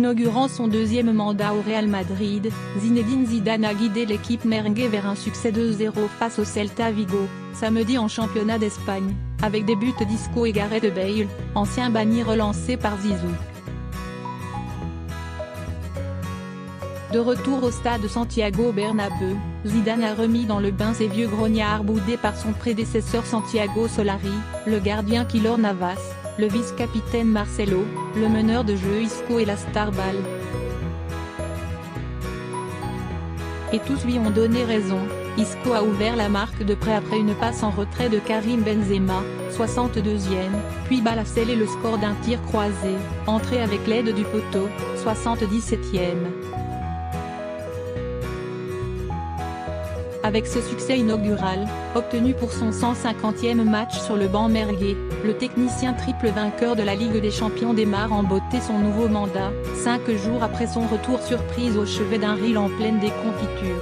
Inaugurant son deuxième mandat au Real Madrid, Zinedine Zidane a guidé l'équipe merengue vers un succès 2-0 face au Celta Vigo, samedi en championnat d'Espagne, avec des buts d'Isco et Gareth Bale, ancien banni relancé par Zizou. De retour au stade Santiago Bernabéu, Zidane a remis dans le bain ses vieux grognards boudés par son prédécesseur Santiago Solari, le gardien Keylor Navas, le vice-capitaine Marcelo, le meneur de jeu Isco et la star Bale. Et tous lui ont donné raison. Isco a ouvert la marque de près après une passe en retrait de Karim Benzema, 62e, puis Bale a scellé le score d'un tir croisé, entré avec l'aide du poteau, 77e. Avec ce succès inaugural, obtenu pour son 150e match sur le banc merengue, le technicien triple vainqueur de la Ligue des Champions démarre en beauté son nouveau mandat, 5 jours après son retour surprise au chevet d'un Real en pleine déconfiture.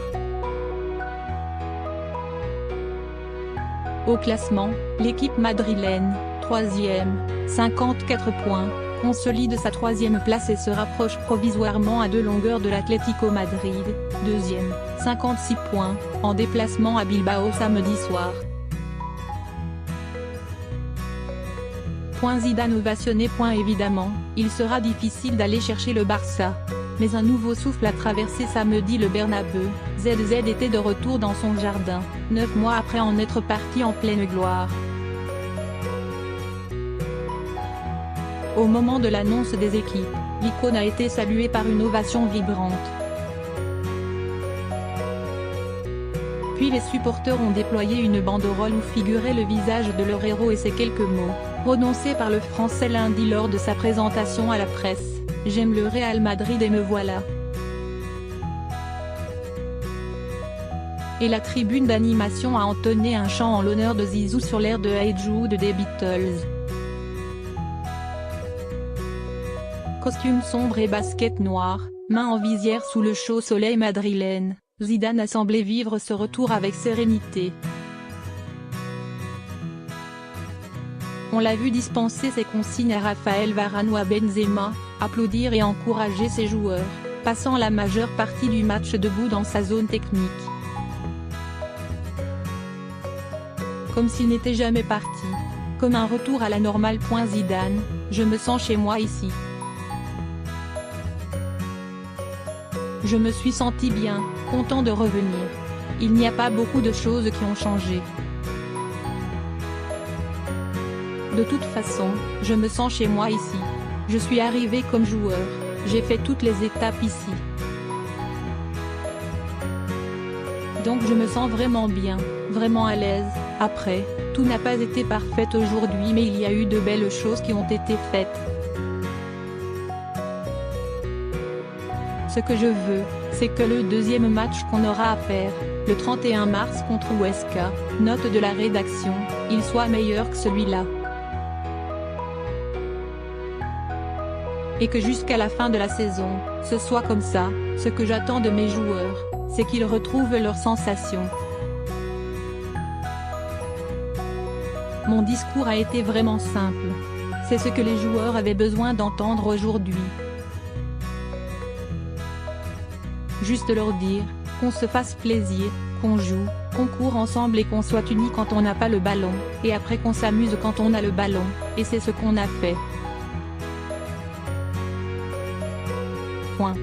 Au classement, l'équipe madrilène, 3e, 54 points, consolide sa 3e place et se rapproche provisoirement à 2 longueurs de l'Atlético Madrid, 2e, 56 points, en déplacement à Bilbao samedi soir. Zidane ovationné. Évidemment, il sera difficile d'aller chercher le Barça. Mais un nouveau souffle a traversé samedi le Bernabéu, ZZ était de retour dans son jardin, 9 mois après en être parti en pleine gloire. Au moment de l'annonce des équipes, l'icône a été saluée par une ovation vibrante. Puis les supporters ont déployé une banderole où figurait le visage de leur héros et ces quelques mots, prononcés par le Français lundi lors de sa présentation à la presse: « J'aime le Real Madrid et me voilà ». Et la tribune d'animation a entonné un chant en l'honneur de Zizou sur l'air de Hey Jude des Beatles. Costume sombre et basket noir, main en visière sous le chaud soleil madrilène, Zidane a semblé vivre ce retour avec sérénité. On l'a vu dispenser ses consignes à Raphaël Varane ou à Benzema, applaudir et encourager ses joueurs, passant la majeure partie du match debout dans sa zone technique. Comme s'il n'était jamais parti. Comme un retour à la normale. Zidane, je me sens chez moi ici. Je me suis senti bien, content de revenir. Il n'y a pas beaucoup de choses qui ont changé. De toute façon, je me sens chez moi ici. Je suis arrivé comme joueur, j'ai fait toutes les étapes ici. Donc je me sens vraiment bien, vraiment à l'aise. Après, tout n'a pas été parfait aujourd'hui, mais il y a eu de belles choses qui ont été faites. Ce que je veux, c'est que le deuxième match qu'on aura à faire, le 31 mars contre Huesca, note de la rédaction, il soit meilleur que celui-là. Et que jusqu'à la fin de la saison, ce soit comme ça. Ce que j'attends de mes joueurs, c'est qu'ils retrouvent leurs sensations. Mon discours a été vraiment simple. C'est ce que les joueurs avaient besoin d'entendre aujourd'hui. Juste leur dire, qu'on se fasse plaisir, qu'on joue, qu'on court ensemble et qu'on soit unis quand on n'a pas le ballon, et après qu'on s'amuse quand on a le ballon, et c'est ce qu'on a fait. Point.